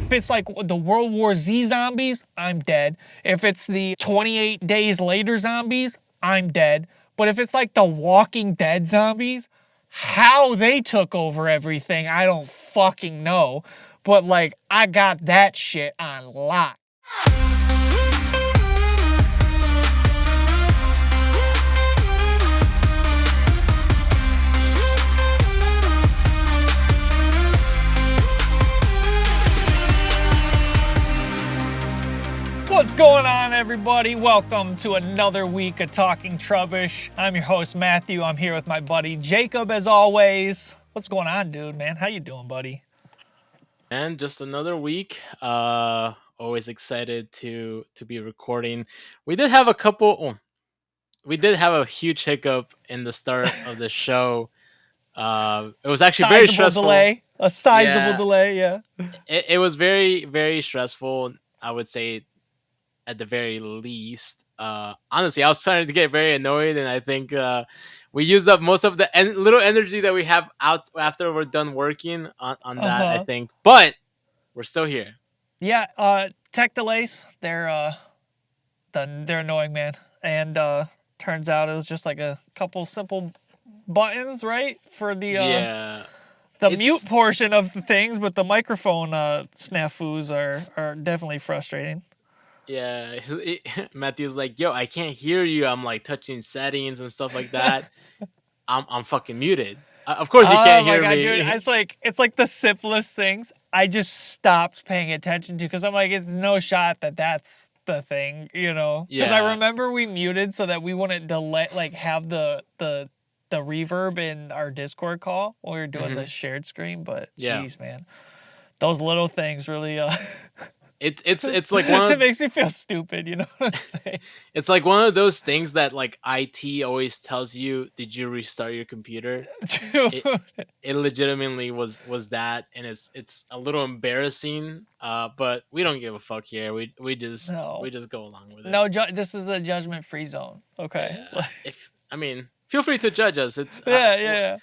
If it's like the World War Z zombies, I'm dead. If it's the 28 days later zombies, I'm dead. But if it's like the Walking Dead zombies, how they took over everything, I don't fucking know. But like, I got that shit on lock. What's going on, everybody? Welcome to another week of Talking Trubbish. I'm your host, Matthew. I'm here with my buddy, Jacob, as always. What's going on, dude, man? How you doing, buddy? And just another week. Always excited to be recording. We did have a huge hiccup in the start of the show. It was actually very stressful. A sizable delay, yeah. It was very, very stressful, I would say, at the very least. Honestly, I was starting to get very annoyed, and I think we used up most of the little energy that we have out after we're done working on that, I think. But we're still here. Yeah, tech delays, they're annoying, man. And turns out it was just like a couple simple buttons, right? For the mute portion of the things, but the microphone snafus are definitely frustrating. Yeah, Matthew's like, yo, I can't hear you. I'm like touching settings and stuff like that. I'm fucking muted. Of course you can't hear me. Dude, it's like the simplest things. I just stopped paying attention to because I'm like, it's no shot that that's the thing, you know? Because I remember we muted so that we wouldn't delay, like have the reverb in our Discord call when we were doing the shared screen. But jeez, man, those little things really It's like one of, it makes me feel stupid, you know what I'm saying? It's like one of those things that like IT always tells you, did you restart your computer? Dude. It legitimately was that, and it's a little embarrassing, but we don't give a fuck here. We just go along with it. No, this is a judgment-free zone. Okay. Yeah. Feel free to judge us. It's yeah.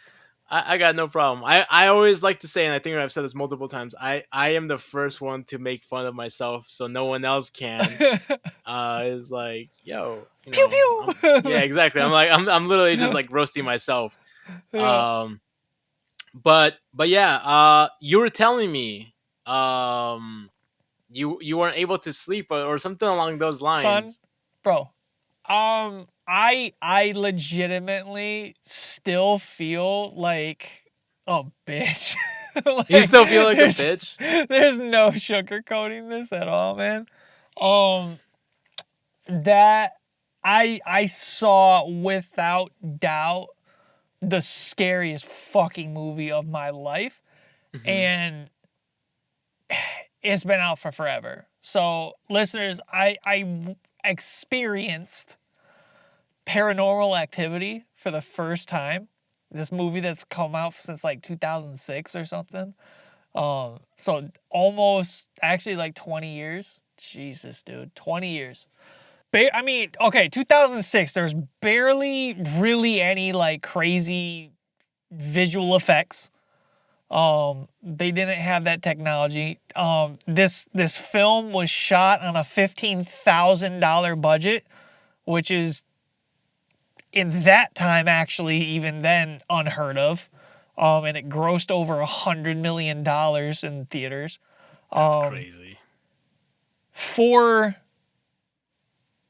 I got no problem. I always like to say, and I think I've said this multiple times, I am the first one to make fun of myself so no one else can. It's like, yo, pew pew. Yeah, exactly. I'm literally just like roasting myself. Yeah. But yeah, you were telling me you weren't able to sleep or something along those lines. Son, bro. I legitimately still feel like a bitch. Like, you still feel like a bitch? There's no sugarcoating this at all, man. That I saw without doubt the scariest fucking movie of my life. Mm-hmm. And it's been out for forever. So, listeners, I experienced Paranormal Activity for the first time. This movie that's come out since like 2006 or something. So almost, actually like 20 years. Jesus, dude, 20 years. 2006, there's barely really any like crazy visual effects. They didn't have that technology. This film was shot on a $15,000 budget, which is in that time actually even then unheard of. And it grossed over $100 million in theaters. That's crazy. For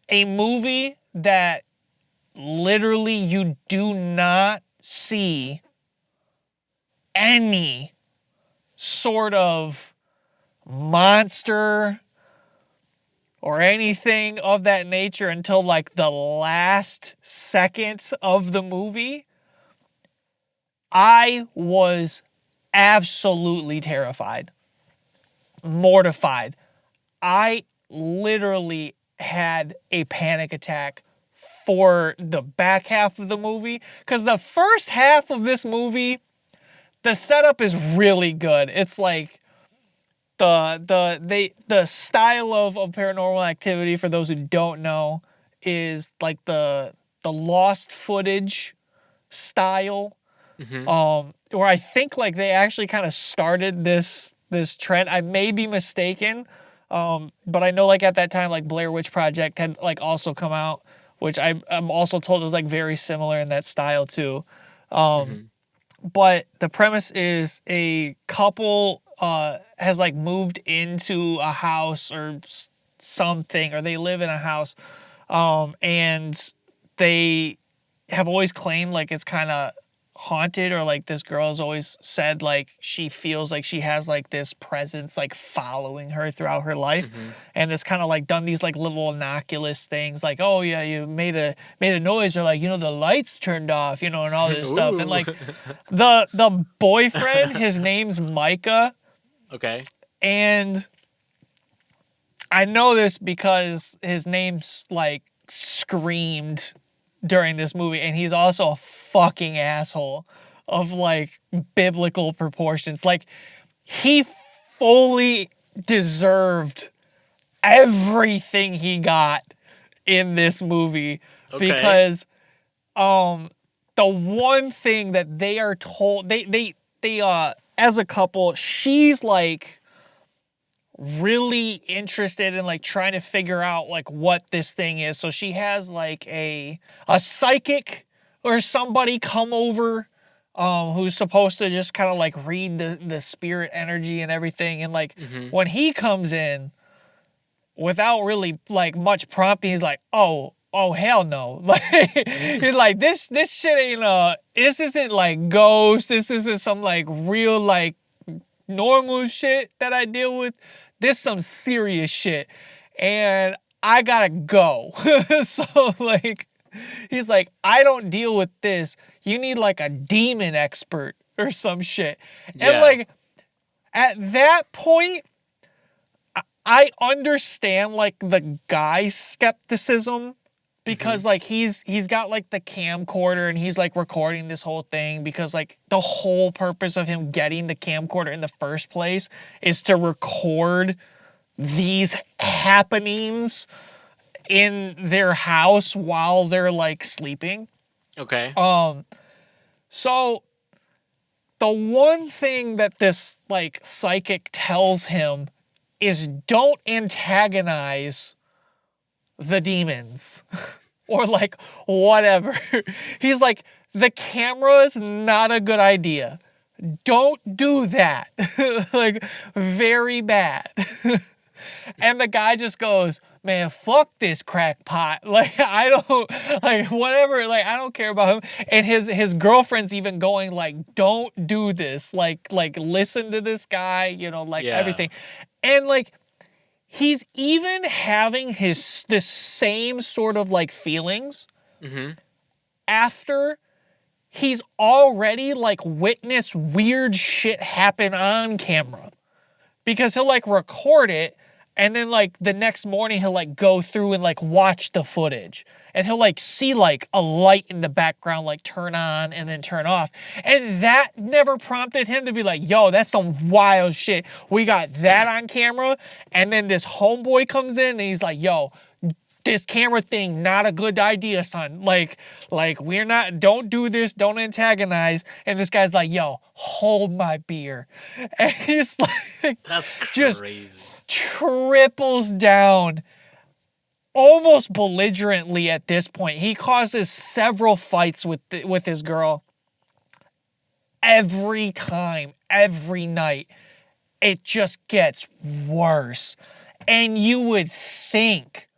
a movie that literally you do not see any sort of monster or anything of that nature until like the last seconds of the movie, I was absolutely terrified, mortified. I literally had a panic attack for the back half of the movie because the first half of this movie, the setup is really good. It's like the style of Paranormal Activity, for those who don't know, is like the lost footage style. Mm-hmm. Where I think like they actually kind of started this this trend. I may be mistaken, but I know like at that time, like Blair Witch Project had like also come out, which I'm also told is like very similar in that style too. Mm-hmm. But the premise is a couple has like moved into a house or something, or they live in a house, and they have always claimed like it's kind of haunted, or like this girl has always said like she feels like she has like this presence like following her throughout her life, Mm-hmm. and it's kind of like done these like little innocuous things like, oh yeah, you made a noise, or like, the lights turned off, and all this stuff. And Ooh. like the boyfriend, his name's Micah, Okay. and I know this because his name's like screamed during this movie, and he's also a fucking asshole of like biblical proportions. Like, he fully deserved everything he got in this movie, Okay. because the one thing that they are told, they as a couple, she's like really interested in like trying to figure out like what this thing is. So she has like a psychic or somebody come over, who's supposed to just kind of like read the spirit energy and everything. And like Mm-hmm. when he comes in without really like much prompting, he's like, oh hell no. Like, he's like, this shit ain't this isn't like ghost, this isn't some like real like normal shit that I deal with. This some serious shit, and I gotta go. So like, he's like, I don't deal with this. You need like a demon expert or some shit. And Yeah. like, at that point, I understand like the guy's skepticism, Mm-hmm. because like he's got like the camcorder, and he's like recording this whole thing, because like the whole purpose of him getting the camcorder in the first place is to record these happenings in their house while they're like sleeping. Okay. So the one thing that this like psychic tells him is, don't antagonize the demons or like whatever. He's like, the camera is not a good idea. Don't do that. Like, very bad. And the guy just goes, man, fuck this crackpot. Like, I don't, like, whatever, like, I don't care about him. And his girlfriend's even going, like, don't do this. Like, listen to this guy, like Yeah. everything. And like, he's even having this same sort of like feelings Mm-hmm. after he's already like witnessed weird shit happen on camera, because he'll like record it, and then like the next morning he'll like go through and like watch the footage, and he'll like see like a light in the background like turn on and then turn off, and that never prompted him to be like, yo, that's some wild shit, we got that on camera. And then this homeboy comes in and he's like, yo, this camera thing not a good idea, son. Like we're not, don't do this, don't antagonize. And this guy's like, yo, hold my beer. And he's like, That's just crazy. triples down almost belligerently at this point. He causes several fights with his girl. Every time, every night, it just gets worse. And you would think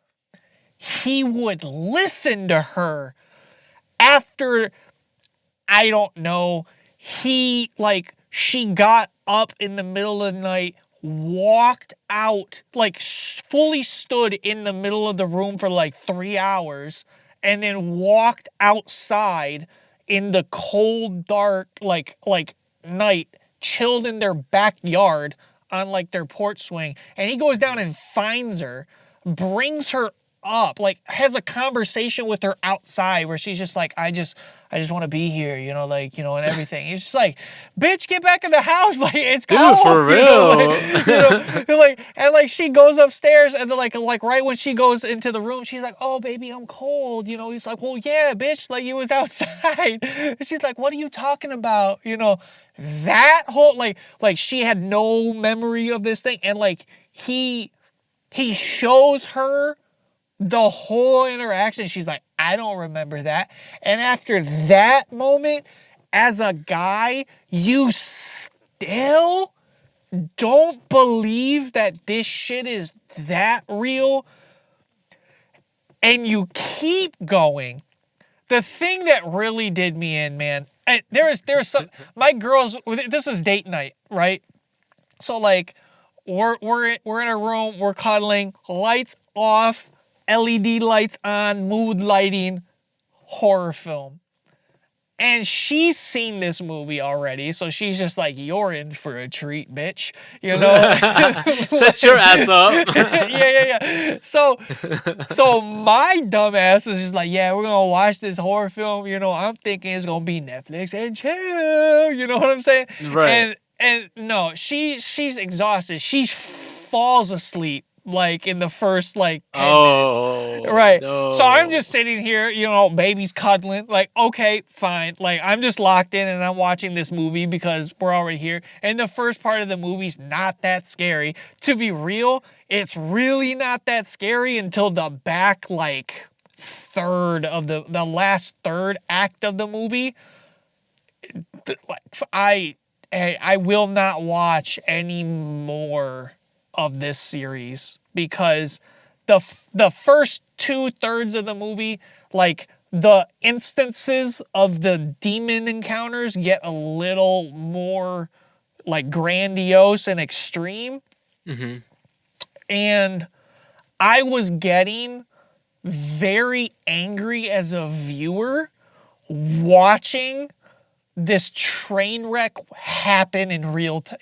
he would listen to her after, I don't know, she got up in the middle of the night, walked out, like fully stood in the middle of the room for like 3 hours, and then walked outside in the cold, dark, like night, chilled in their backyard on like their porch swing. And he goes down and finds her, brings her up, like has a conversation with her outside where she's just like, I just want to be here, and everything. He's just like, bitch, get back in the house. Like, it's Dude, cold, for real. like, and And like she goes upstairs, and then like right when she goes into the room, she's like, "Oh baby, I'm cold." You know, he's like, "Well, yeah, bitch, like you was outside." And she's like, "What are you talking about?" You know, that whole like she had no memory of this thing, and like he shows her the whole interaction. She's like, "I don't remember that." And after that moment, as a guy, you still don't believe that this shit is that real, and you keep going. The thing that really did me in, man, and there's some, my girls, this is date night, right? So like we're in a room, we're cuddling, lights off, LED lights on, mood lighting, horror film. And she's seen this movie already, so she's just like, "You're in for a treat, bitch." You know? Set your ass up. Yeah. So my dumb ass was just like, "Yeah, we're gonna watch this horror film. You know, I'm thinking it's gonna be Netflix and chill." You know what I'm saying? Right. And no, she's exhausted. She falls asleep like in the first like 10 minutes. Right. No. So I'm just sitting here, you know, baby's cuddling. Like, okay, fine. Like, I'm just locked in and I'm watching this movie because we're already here. And the first part of the movie's not that scary. To be real, it's really not that scary until the back, like, third of the last third act of the movie. I will not watch any more of this series because the first 2/3 of the movie, like the instances of the demon encounters get a little more like grandiose and extreme. Mm-hmm. And I was getting very angry as a viewer watching this train wreck happen in real time,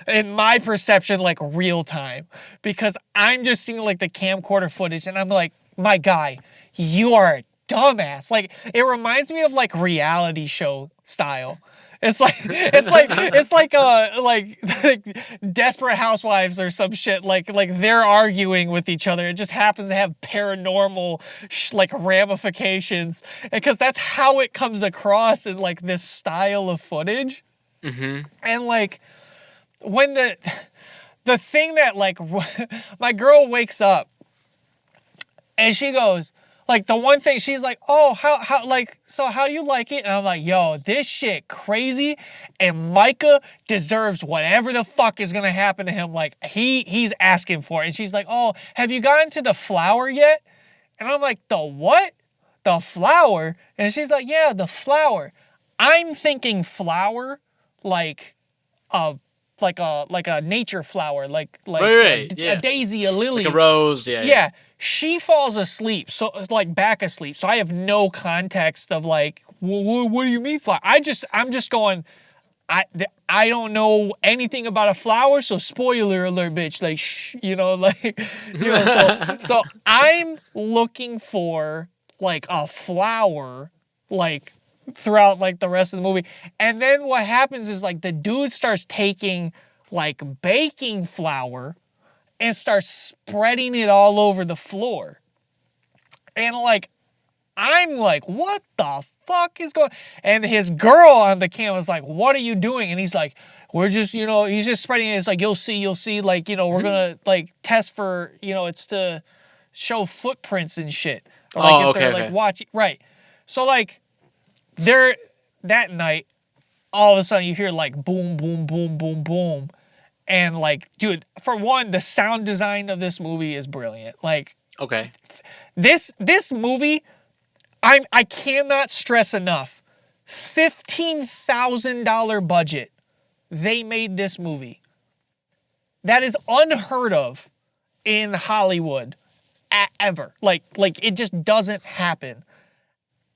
in my perception, like real time, because I'm just seeing like the camcorder footage and I'm like, my guy, you are a dumbass. Like, it reminds me of like reality show style. It's like Desperate Housewives or some shit. Like they're arguing with each other. It just happens to have paranormal like ramifications, because that's how it comes across in like this style of footage. Mm-hmm. And like when the thing that like my girl wakes up and she goes, like, the one thing she's like, "Oh, how like, so how do you like it?" And I'm like, "Yo, this shit crazy, and Micah deserves whatever the fuck is gonna happen to him. Like, he's asking for it." And she's like, "Oh, have you gotten to the flower yet?" And I'm like, "The what? The flower?" And she's like, "Yeah, the flower." I'm thinking flower like a nature flower, like Right, a yeah. daisy, a lily, Like a rose, yeah. yeah. She falls asleep, so like back asleep. So I have no context of like, what do you mean flower? I'm just going, I don't know anything about a flower, so spoiler alert, bitch. Like, you know, like, you know, so I'm looking for like a flower, like throughout like the rest of the movie. And then what happens is like the dude starts taking like baking flour and starts spreading it all over the floor. And like, I'm like, what the fuck is going on? And his girl on the camera is like, "What are you doing?" And he's like, "We're just, you know," he's just spreading it. It's like, you'll see, like, you know, we're gonna like test for, you know, it's to show footprints and shit. Or like if they're like watching, right. So like they're that night, all of a sudden you hear like boom, boom, boom, boom, boom. And like, dude, for one, the sound design of this movie is brilliant. Like, Okay. this movie, I cannot stress enough. $15,000 budget. They made this movie. That is unheard of in Hollywood ever. Like it just doesn't happen.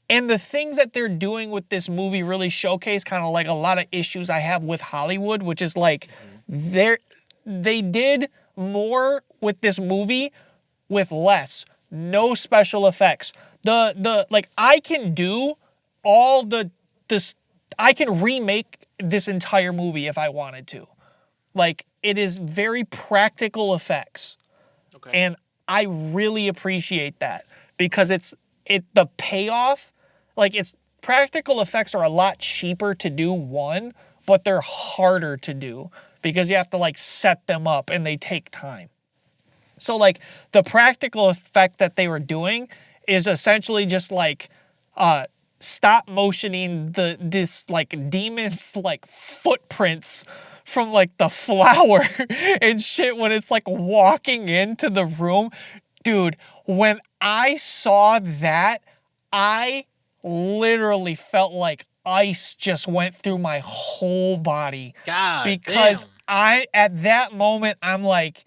And the things that they're doing with this movie really showcase kind of like a lot of issues I have with Hollywood, which is like they did more with this movie with less. No special effects. The like, I can do all I can remake this entire movie if I wanted to. Like, it is very practical effects. Okay. And I really appreciate that because the payoff, like it's practical effects are a lot cheaper to do, one, but they're harder to do because you have to like set them up and they take time. So like the practical effect that they were doing is essentially just like stop motioning this like demon's like footprints from like the flower and shit when it's like walking into the room. Dude, when I saw that, I literally felt like ice just went through my whole body. God Because damn. at that moment, I'm like,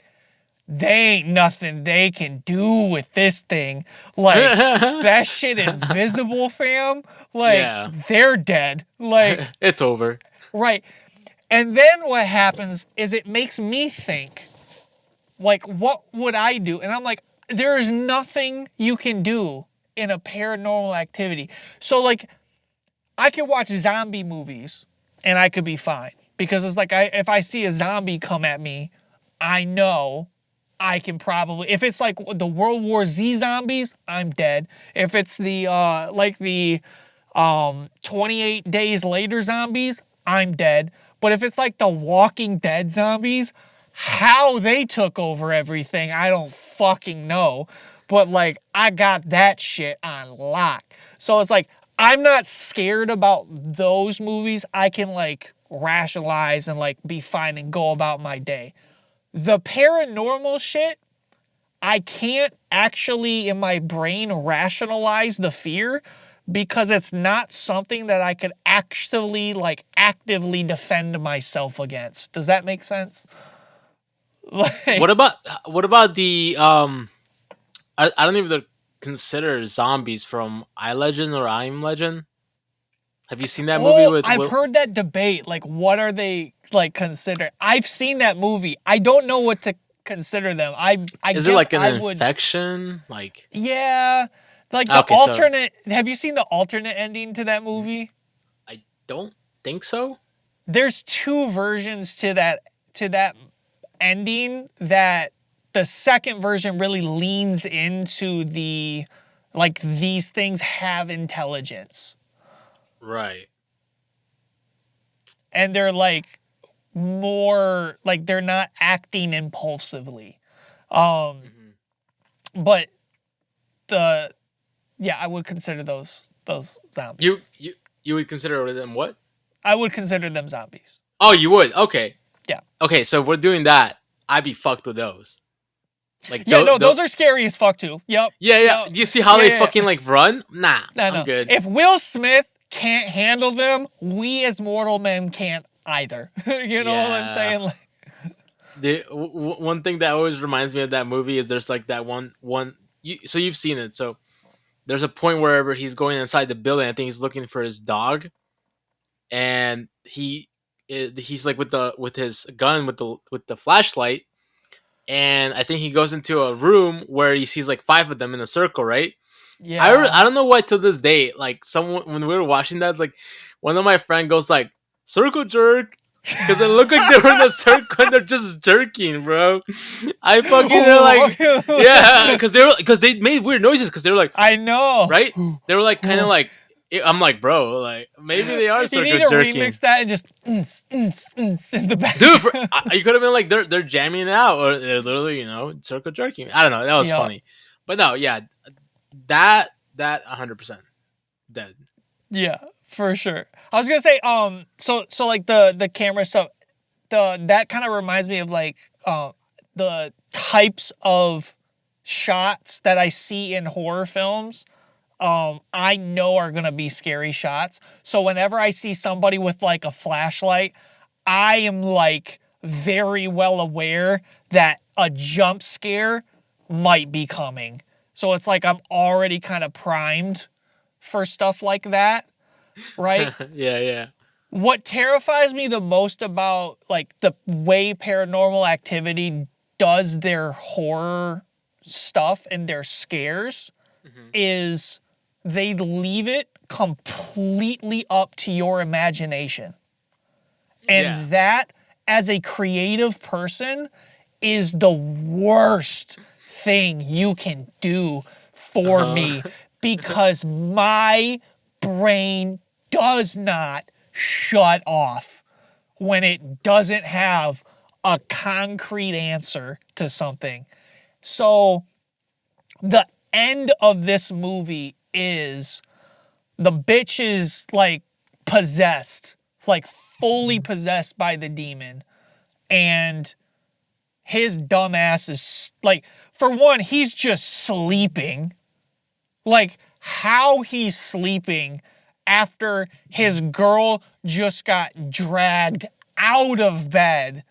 they ain't nothing they can do with this thing. Like, that shit invisible, fam. Like, Yeah. they're dead. Like, It's over. right. And then what happens is it makes me think, like, what would I do? And I'm like, there's nothing you can do in a paranormal activity. So, like, I could watch zombie movies and I could be fine. Because it's like, if I see a zombie come at me, I know I can probably, if it's like the World War Z zombies, I'm dead. If it's the 28 days later zombies, I'm dead. But if it's like the Walking Dead zombies, how they took over everything, I don't fucking know. But like, I got that shit on lock. So it's like, I'm not scared about those movies. I can like rationalize and like be fine and go about my day. The paranormal shit, I can't actually in my brain rationalize the fear because it's not something that I could actually like actively defend myself against. Does that make sense? What Like, about the I don't even consider zombies from I Legend or I'm Legend. Have you seen that movie oh, with I've Will? heard that debate. Like, what are they like considered? I've seen that movie. I don't know what to consider them. I Is there guess like an I would. infection? Like, Yeah, like the okay, so alternate. Have you seen the alternate ending to that movie? I don't think so. There's two versions to that ending. That the second version really leans into the like these things have intelligence Right. and they're like more like they're not acting impulsively. Hmm. But the yeah, I would consider those You zombies. you you would consider them what? I would consider them zombies. Oh, you would. Okay. Yeah. Okay, so if we're doing that, I'd be fucked with those. Like Yeah, no, the those are scary as fuck too. Yep. yeah, yeah. Yep. Do you see how Yeah, they yeah, yeah. fucking like run? Nah, I I'm know. good. If Will Smith can't handle them, we as mortal men can't either. You know what I'm Yeah. saying? Like, One thing that always reminds me of that movie is there's like that one so you've seen it. So there's a point wherever he's going inside the building. I think he's looking for his dog, and he's like with his gun with the flashlight, and I think he goes into a room where he sees like five of them in a circle, right? yeah. I don't know why to this day, like someone when we were watching that, like one of my friend goes like circle jerk because it looked like they were in a circle and they're just jerking, bro. I fucking like yeah, because they made weird noises because they were like I know. right, they were like kind of like I'm like bro, like maybe they are You circle need to jerking, remix that and just in the dude. background. You could have been like they're jamming it out or they're literally circle jerking. I don't know, that was Yeah. funny, but no, yeah, that 100% dead. Yeah, for sure. I was gonna say, so like the camera stuff, that kind of reminds me of like the types of shots that I see in horror films. I know are gonna be scary shots. So whenever I see somebody with like a flashlight, I am like very well aware that a jump scare might be coming. So it's like I'm already kind of primed for stuff like that, right? Yeah, yeah. What terrifies me the most about like the way Paranormal Activity does their horror stuff and their scares Hmm. is they leave it completely up to your imagination. Yeah. And that as a creative person is the worst thing you can do for me, because my brain does not shut off when it doesn't have a concrete answer to something. So the end of this movie is the bitch is like possessed, like fully possessed by the demon. And his dumb ass is like, for one, he's just sleeping. Like, how he's sleeping after his girl just got dragged out of bed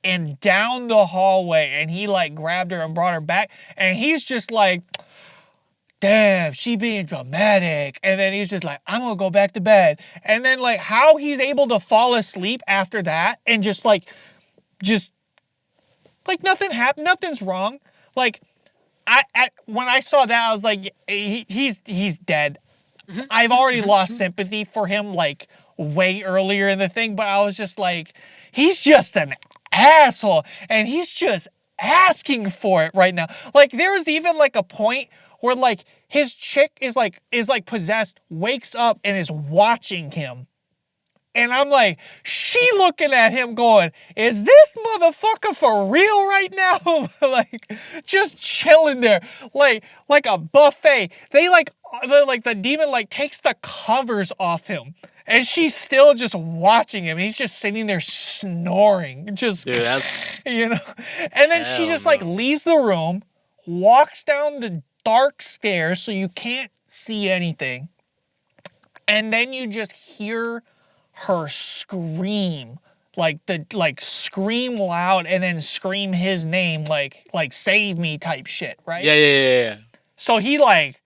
and down the hallway, and he like grabbed her and brought her back, and he's just like, damn, she being dramatic. And then he's just like, I'm gonna go back to bed. And then like how he's able to fall asleep after that and just like nothing happened, nothing's wrong. Like when I saw that, I was like, he's dead. I've already lost sympathy for him like way earlier in the thing, but I was just like, he's just an asshole, and he's just asking for it right now. Like there was even like a point where like his chick is like possessed, wakes up and is watching him. And I'm like, she looking at him going, is this motherfucker for real right now? Like, just chilling there. Like a buffet. The demon like takes the covers off him. And she's still just watching him. He's just sitting there snoring. Just, dude, that's... you know. And then she just like leaves the room, walks down the dark stairs so you can't see anything. And then you just hear her scream, like scream loud and then scream his name, like save me type shit, right? Yeah. So he like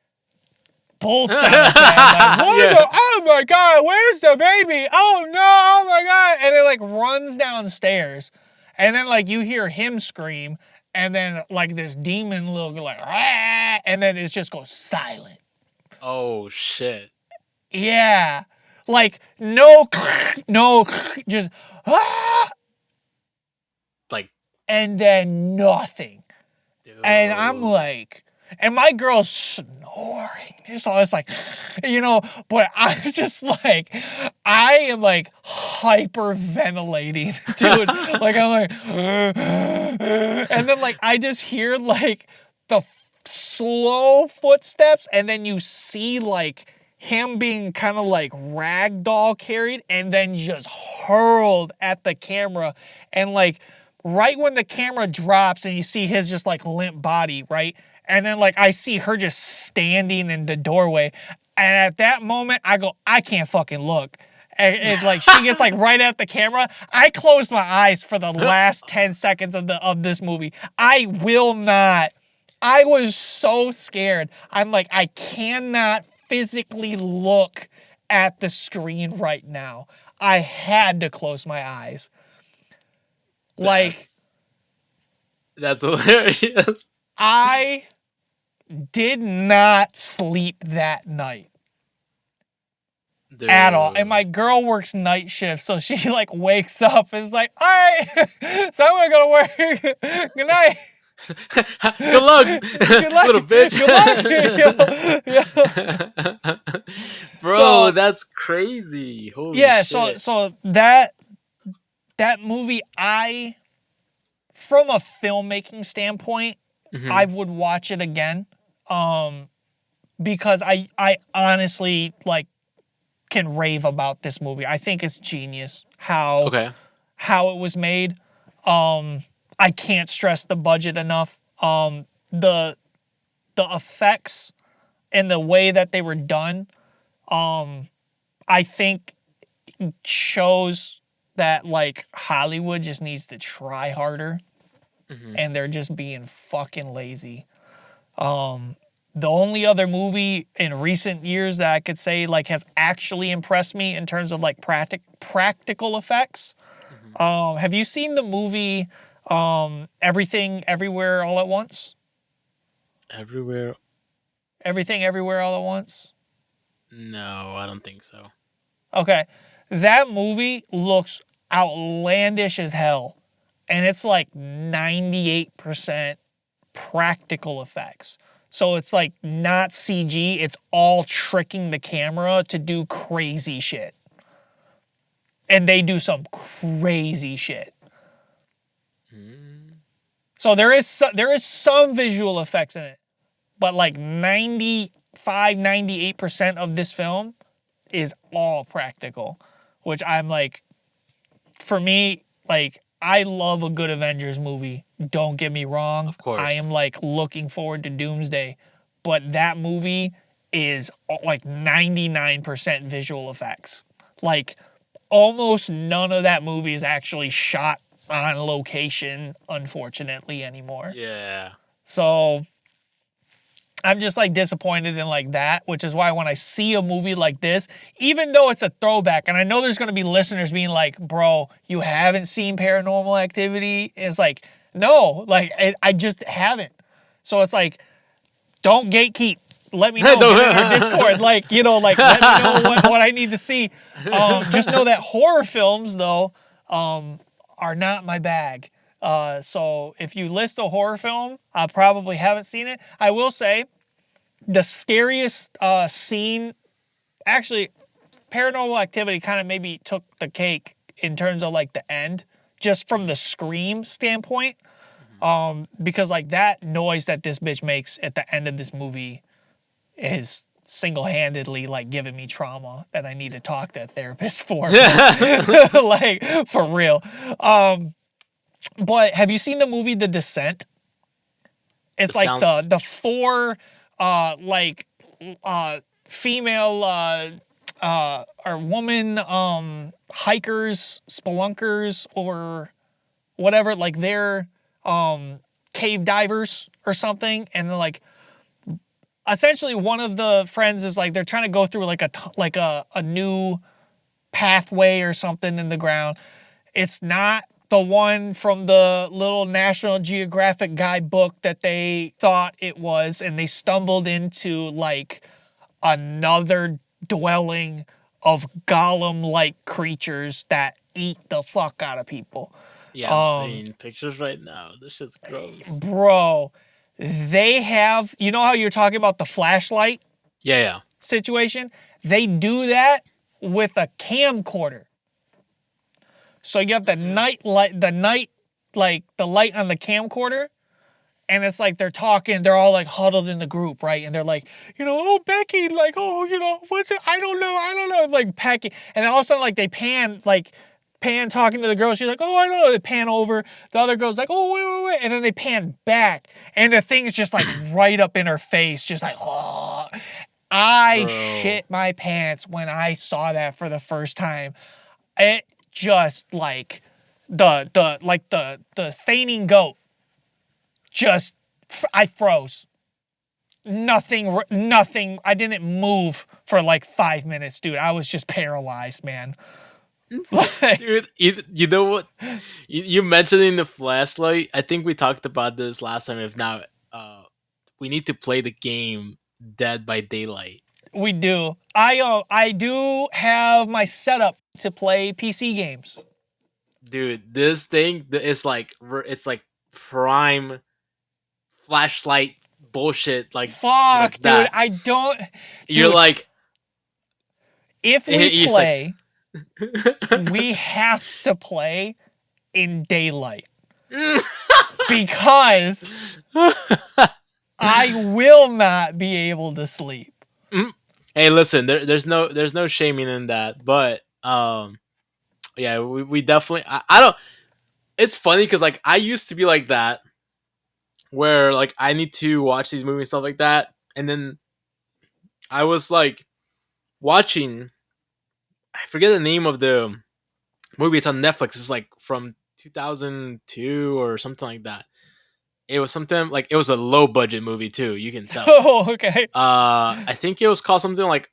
bolts out of bed, like, oh my god, where's the baby? Oh no, oh my god. And it like runs downstairs. And then like you hear him scream, and then like this demon look like, ah, and then it just goes silent. Oh shit. Yeah. Like, no, just, like, and then nothing. dude. And I'm like, and my girl's snoring. So it's like, but I'm just like, I am like hyperventilating, dude. Like, I'm like, and then like, I just hear like the slow footsteps, and then you see like, him being kind of like ragdoll carried and then just hurled at the camera. And like right when the camera drops and you see his just like limp body, right? And then like I see her just standing in the doorway. And at that moment I go, I can't fucking look. And like she gets like right at the camera. I closed my eyes for the last 10 seconds of this movie. I will not. I was so scared. I'm like, I cannot physically look at the screen right now. I had to close my eyes. Like, that's hilarious. I did not sleep that night. Dude. At all. And my girl works night shift, so she like wakes up and is like, all right, so I'm gonna go to work. Good night. Good luck, little bitch. Good luck. Bro, so, that's crazy. Holy shit. So that movie, from a filmmaking standpoint, I would watch it again. Because I honestly like can rave about this movie. I think it's genius how it was made. I can't stress the budget enough. The effects and the way that they were done, I think shows that like Hollywood just needs to try harder, and they're just being fucking lazy. The only other movie in recent years that I could say like has actually impressed me in terms of like practical effects. Have you seen the movie Everything Everywhere All at Once? Everything Everywhere All at Once? No, I don't think so. Okay. That movie looks outlandish as hell. And it's like 98% practical effects. So it's like not CG, it's all tricking the camera to do crazy shit. And they do some crazy shit. So there is some visual effects in it. But like 98% of this film is all practical, which I'm like, for me, like, I love a good Avengers movie. Don't get me wrong. Of course. I am like looking forward to Doomsday, but that movie is like 99% visual effects. Like, almost none of that movie is actually shot on location, unfortunately, anymore. Yeah. So I'm just like disappointed in like that, which is why when I see a movie like this, even though it's a throwback, and I know there's going to be listeners being like, bro, you haven't seen Paranormal Activity? It's like, no, like I just haven't. So it's like, don't gatekeep. Let me know, get in our Discord. Like, you know, like, let me know what I need to see. Just know that horror films, though, are not my bag. So if you list a horror film, I probably haven't seen it. I will say the scariest scene, actually, Paranormal Activity kind of maybe took the cake in terms of like the end, just from the scream standpoint. Because like that noise that this bitch makes at the end of this movie is single-handedly like giving me trauma that I need to talk to a therapist for. Like, for real. But have you seen the movie The Descent? It's like the four like female or woman hikers, spelunkers, or whatever, like they're cave divers or something, and then like essentially one of the friends is like they're trying to go through like a new pathway or something in the ground. It's not the one from the little National Geographic guidebook that they thought it was, and they stumbled into like another dwelling of golem-like creatures that eat the fuck out of people. Yeah, I'm seeing pictures right now. This shit's gross. Bro, they have, you know how you're talking about the flashlight Yeah. situation? They do that with a camcorder. So you have the night light, like the light on the camcorder, and it's like they're talking, they're all like huddled in the group, right? And they're like, you know, oh, Becky, like, oh, you know, what's it? I don't know, like Becky. And then all of a sudden, like, they pan talking to the girl. She's like, oh, I don't know. They pan over. The other girl's like, oh, wait. And then they pan back. And the thing's just like right up in her face, just like, oh. I shit my pants when I saw that for the first time. It just like the fainting goat. Just, I froze. Nothing. I didn't move for like 5 minutes, dude. I was just paralyzed, man. Dude, you know what? You mentioning the flashlight. I think we talked about this last time. If not, we need to play the game Dead by Daylight. We do. I do have my setup to play PC games. Dude, this thing is like it's like prime flashlight bullshit. Like fuck, like that. Dude. I don't. You're dude, like, if we play, we have to play in daylight because I will not be able to sleep. Hey, listen, there's no shaming in that, but yeah, we definitely. I don't. It's funny because like I used to be like that, where like I need to watch these movies and stuff like that, and then I was like watching. I forget the name of the movie. It's on Netflix. It's like from 2002 or something like that. It was something like it was a low budget movie too. You can tell. Oh, okay. I think it was called something like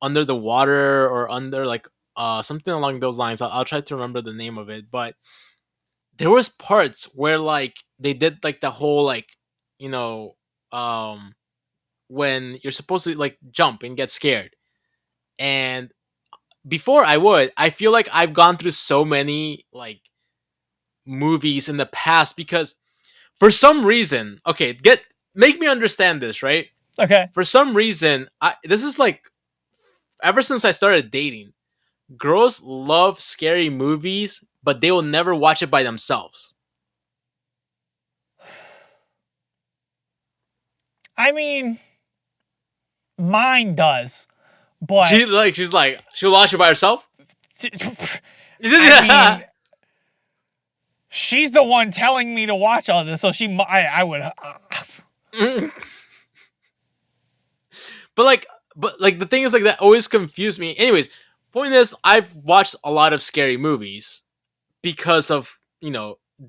Under the Water or Under like something along those lines. I'll try to remember the name of it. But there was parts where like they did like the whole like you know when you're supposed to like jump and get scared, and before I would. I feel like I've gone through so many like movies in the past because for some reason, okay, make me understand this, right? Okay. For some reason, this is like ever since I started dating, girls love scary movies, but they will never watch it by themselves. I mean, mine does, but She'll watch it by herself. I mean, she's the one telling me to watch all this, so I would. But the thing is, like, that always confused me. Anyways, point is, I've watched a lot of scary movies because of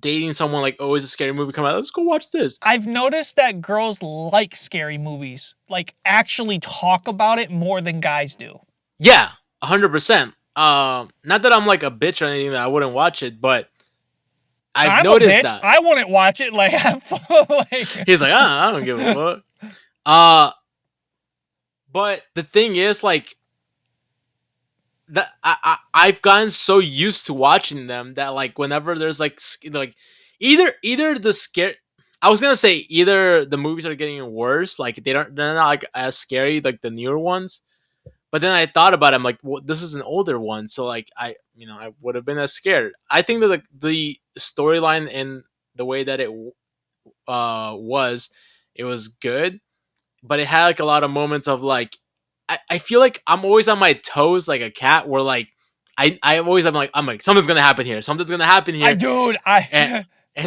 dating someone. Like, always a scary movie come out. Let's go watch this. I've noticed that girls like scary movies, like actually talk about it more than guys do. Yeah, 100%. Not that I'm like a bitch or anything that I wouldn't watch it, but I've noticed that I wouldn't watch it. Like, he's like, I don't give a fuck. But the thing is, like, that I've gotten so used to watching them that, like, whenever there's like either the scare, I was gonna say either the movies are getting worse, like they're not like as scary like the newer ones. But then I thought about it, I'm like, well, this is an older one, so like I would have been as scared. I think that the storyline and the way that it it was good, but it had like a lot of moments of like I feel like I'm always on my toes like a cat, where like I always I'm like something's gonna happen here, and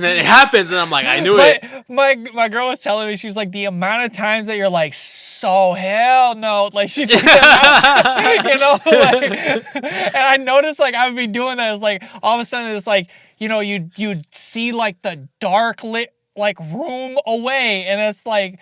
then it happens, and I'm like, I knew it. My girl was telling me, she was like, the amount of times that you're like, so hell no, like she's like, and I noticed like I would be doing that. It's like all of a sudden it's like you'd see like the dark lit like room away, and it's like,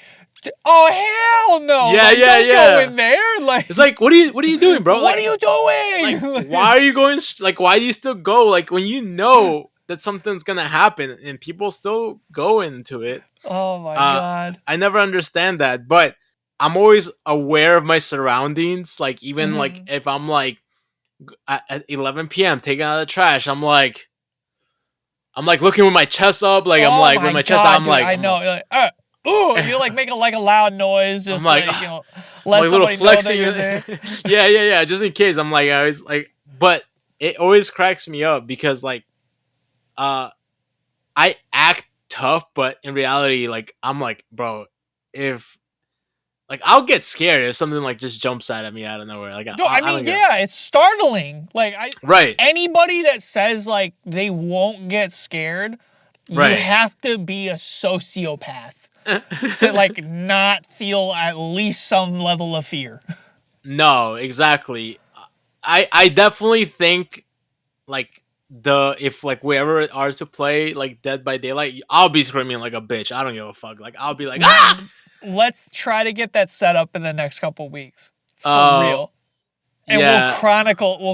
oh hell no! Yeah, like, yeah, don't go in there. Like, it's like, what are you doing, bro? What are you doing? Like, why are you going? Like, why do you still go? Like, when you know that something's gonna happen, and people still go into it. Oh my god! I never understand that, but I'm always aware of my surroundings. Like, even like if I'm like at 11 p.m. taking out the trash, I'm like looking with my chest up. Like, I'm like with my chest out. I'm like, I know. You're like, ooh, you like make a loud noise, just I'm like let like somebody flexing. know that you're there. yeah. Just in case. I'm like, I was like, but it always cracks me up because like, I act tough, but in reality, like, I'm like, bro, if like I'll get scared if something like just jumps out at me out of nowhere. Like, It's startling. Like, right. Anybody that says like they won't get scared, you have to be a sociopath to like not feel at least some level of fear. No, exactly. I definitely think like if like we ever are to play like Dead by Daylight, I'll be screaming like a bitch. I don't give a fuck. Like, I'll be like, ah! Let's try to get that set up in the next couple weeks. For real. And we'll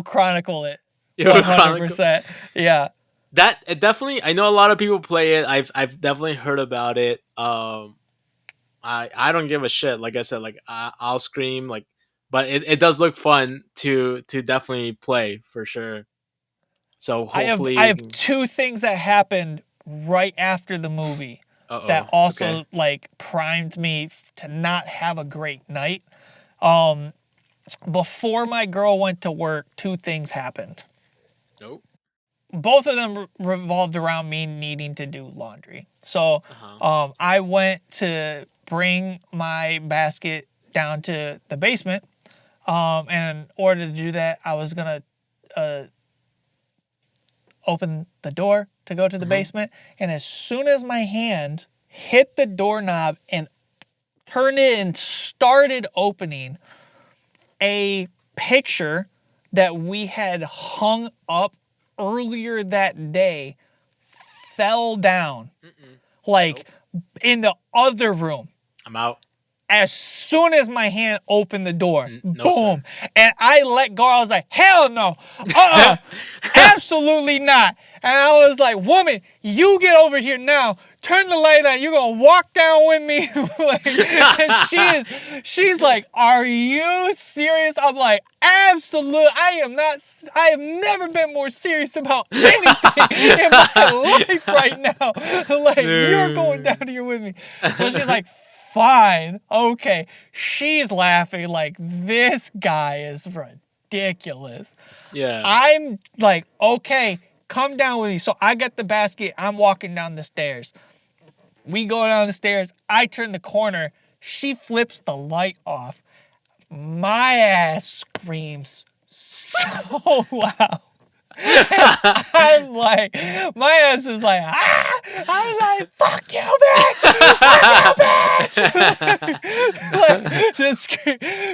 chronicle it. 100%. Yeah. That it definitely, I know a lot of people play it. I've definitely heard about it. I don't give a shit. Like I said, like I'll scream, like, but it does look fun to definitely play for sure. So hopefully I have two things that happened right after the movie that also like primed me to not have a great night. Before my girl went to work, two things happened. Nope. Both of them revolved around me needing to do laundry. So I went to bring my basket down to the basement. And in order to do that, I was going to open the door to go to the basement. And as soon as my hand hit the doorknob and turned it and started opening, a picture that we had hung up earlier that day fell down. Like, in the other room. I'm out. As soon as my hand opened the door, boom. Sir. And I let go. I was like, hell no. Absolutely not. And I was like, woman, you get over here now. turn the light on. You're gonna walk down with me. Like, and she's like, are you serious? I'm like, absolute. I am not. I have never been more serious about anything in my life right now. Like, you're going down Dude. here with me. So she's like, fine, okay. She's laughing like, this guy is ridiculous. Yeah. I'm like, okay, come down with me. So I get the basket. I'm walking down the stairs. We go down the stairs. I turn the corner. She flips the light off. My ass screams so loud. I'm like, my ass is like, ah! I was like, fuck you, bitch! Fuck you, bitch! Like, just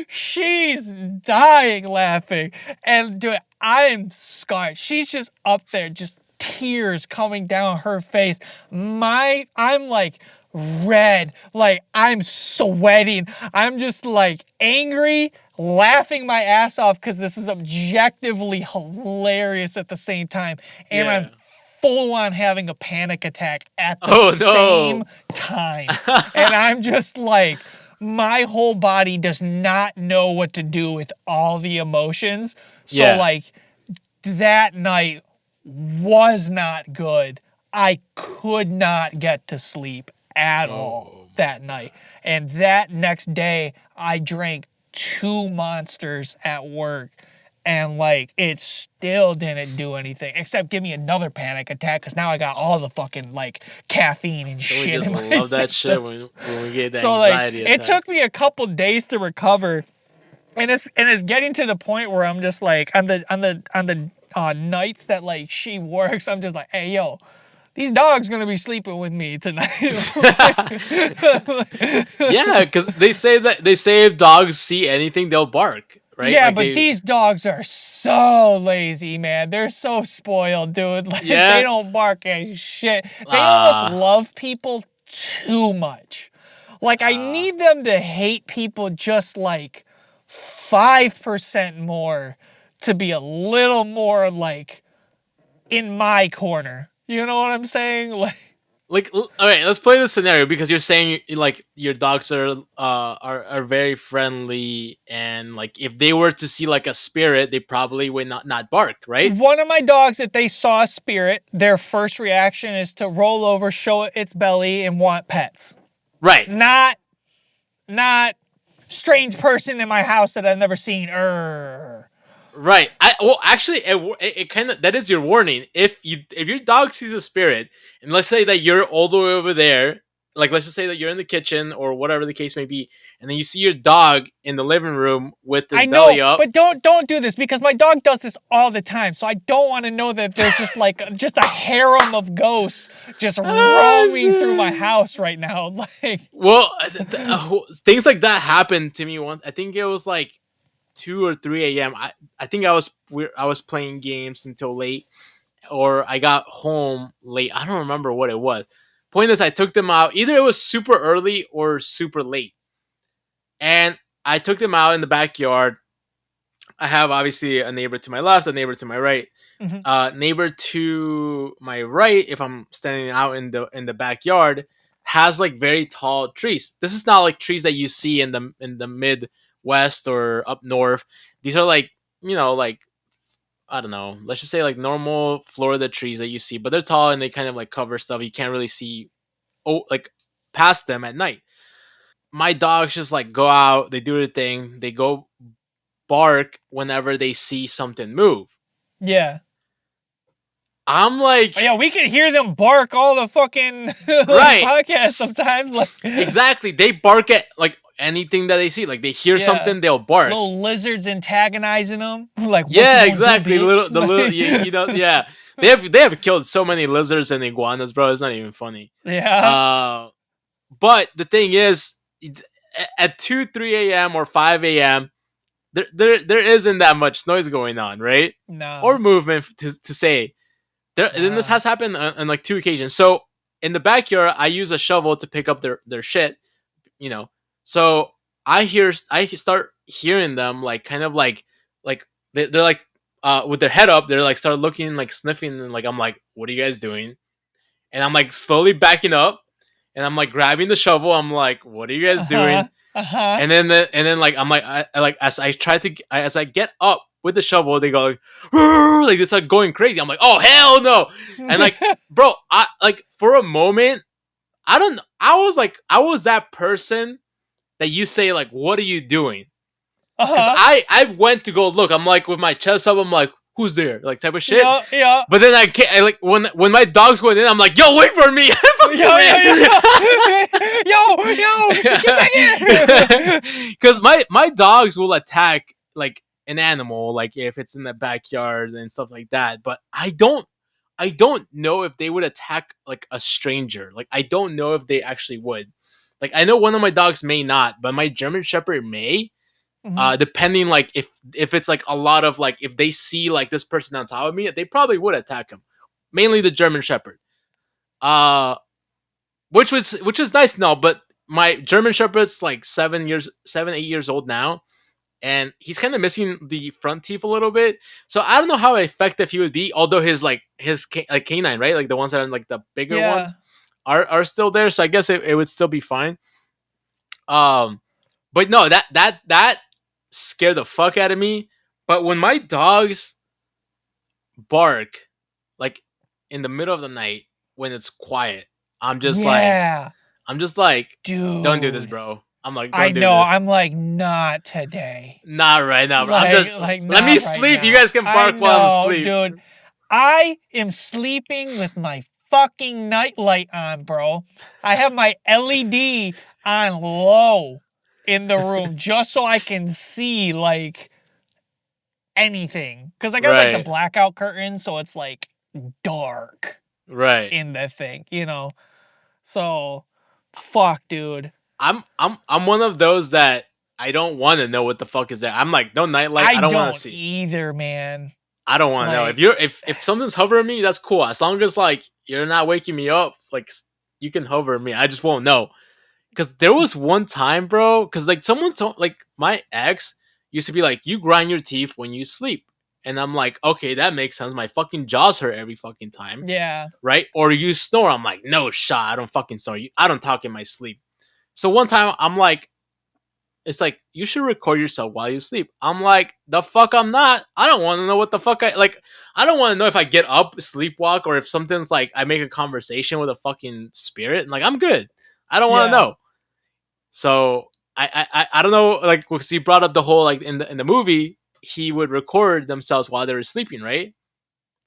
she's dying laughing. And dude, I'm scarred. She's just up there, just tears coming down her face. I'm like red, like I'm sweating. I'm just like angry, laughing my ass off because this is objectively hilarious at the same time. And I'm Yeah. full on having a panic attack at the Oh same no. time. And I'm just like, my whole body does not know what to do with all the emotions. So Yeah. like that night was not good. I could not get to sleep at all Oh my that night. And that next day, I drank 2 monsters at work. And like, it still didn't do anything except give me another panic attack because now I got all the fucking like caffeine and Don't we shit just in my love that system. shit when we get the So like, anxiety it attack? took me a couple days to recover, and it's getting to the point where I'm just like on the nights that like she works, I'm just like, hey yo, these dogs gonna be sleeping with me tonight. Yeah, because they say if dogs see anything, they'll bark, right? Yeah, Like but they, these dogs are so lazy, man. They're so spoiled, dude. Like they yeah, don't bark at shit. They almost ah, love people too much. Like I ah. need them to hate people just like 5% more to be a little more like in my corner. You know what I'm saying? Like, Like, all right, let's play the scenario because you're saying like your dogs are very friendly, and like if they were to see like a spirit, they probably would not bark, right? one of my dogs, if they saw a spirit, their first reaction is to roll over, show it its belly, and want pets. Right. Not strange person in my house that I've never seen. Right. I well, actually, it kind of that is your warning. If your dog sees a spirit, and let's say that you're all the way over there, like let's just say that you're in the kitchen or whatever the case may be, and then you see your dog in the living room with his I belly know, up. but don't do this because my dog does this all the time. So I don't want to know that there's just like just a harem of ghosts just roaming through my house right now. Like, Well, things like that happened to me once. I think it was like 2 or 3 a.m. I think I was playing games until late, or I got home late. I don't remember what it was. Point is, I took them out. Either it was super early or super late, and I took them out in the backyard. I have obviously a neighbor to my left, a neighbor to my right. mhm. Neighbor to my right, if I'm standing out in the backyard, has like very tall trees. This is not like trees that you see in the Midwest or up north. These are like, like, I don't know, let's just say like normal Florida trees that you see, but they're tall and they kind of like cover stuff. You can't really see, like, past them at night. My dogs just like go out, they do their thing, they go bark whenever they see something move. Yeah. I'm Oh, yeah, like, we can hear them bark all the fucking like right. podcasts sometimes. Like, Exactly. They bark at like anything that they see. Like they hear yeah, something, they'll bark. little lizards antagonizing them. Like, what you Yeah, gonna do, exactly. bitch? The little, yeah. They have killed so many lizards and iguanas, bro. It's not even funny. Yeah. Uh, but the thing is, at 2, 3 a.m. or 5 a.m., there isn't that much noise going on, right? No. Or movement to say. Then this No. has happened on like 2 occasions. So in the backyard, I use a shovel to pick up their shit, you know. So I start hearing them like kind of like they're like with their head up, they're like start looking like sniffing, and like I'm like, what are you guys doing? and I'm like slowly backing up, and I'm like grabbing the shovel. I'm like, what are you guys Uh-huh. doing? Uh-huh. And then like I'm like I like as I try to as I get up with the shovel, they go like, "Rrr!" Like they start going crazy. I'm like, oh hell no! And like, bro, I like for a moment, I don't. I was that person that you say like, what are you doing? Because Uh-huh. I went to go look. I'm like with my chest up. I'm like, who's there? Like type of shit. Yeah, yeah. But then I can't. I, like when my dog's going in, I'm like, yo, wait for me. I Yo, fucking yo, ran. yo, yo. Yo, get back here. Because my dogs will attack like an animal, like if it's in the backyard and stuff like that. But I don't know if they would attack like a stranger. Like I don't know if they actually would. Like I know one of my dogs may not, but my German Shepherd may. Mhm. Depending like if it's like a lot of like if they see like this person on top of me, they probably would attack him. Mainly the German Shepherd. Uh, which is nice now, but my German Shepherd's like 8 years old now, and he's kind of missing the front teeth a little bit. So I don't know how effective he would be. Although like canine, right, like the ones that are like the bigger Yeah. ones are still there. So I guess it would still be fine. Um, but no, that scared the fuck out of me. But when my dogs bark, like in the middle of the night when it's quiet, I'm just like, Yeah. I'm just like, don't do this, Dude. bro. I'm like, I don't do know. this. I'm like, not today. Not right now, bro. I'm just Like let me not right sleep. You now. guys can I bark while I'm know, asleep. dude. I am sleeping with my fucking nightlight on, bro. I have my LED on low in the room just so I can see like anything. Cause I got like the Right, blackout curtain, so it's like dark right. in the thing, you know? So fuck, dude. I'm one of those that I don't want to know what the fuck is there. I'm like, no nightlight. I I don't want to don't see. either, man. I don't want to know. Like, If something's hovering me, that's cool. As long as like you're not waking me up, like you can hover me. I just won't know. Because there was one time, bro. Because like someone told, like my ex used to be like, you grind your teeth when you sleep, and I'm like, okay, that makes sense. My fucking jaws hurt every fucking time, yeah. right? Or you snore. I'm like, no shot. I don't fucking snore. I don't talk in my sleep. So one time I'm like, it's like you should record yourself while you sleep. I'm like, the fuck I'm not. I don't want to know what the fuck I like. I don't want to know if I get up, sleepwalk, or if something's like I make a conversation with a fucking spirit. And like I'm good. I don't want to Yeah. know. So I don't know. Like because he brought up the whole like in the movie he would record themselves while they were sleeping, right?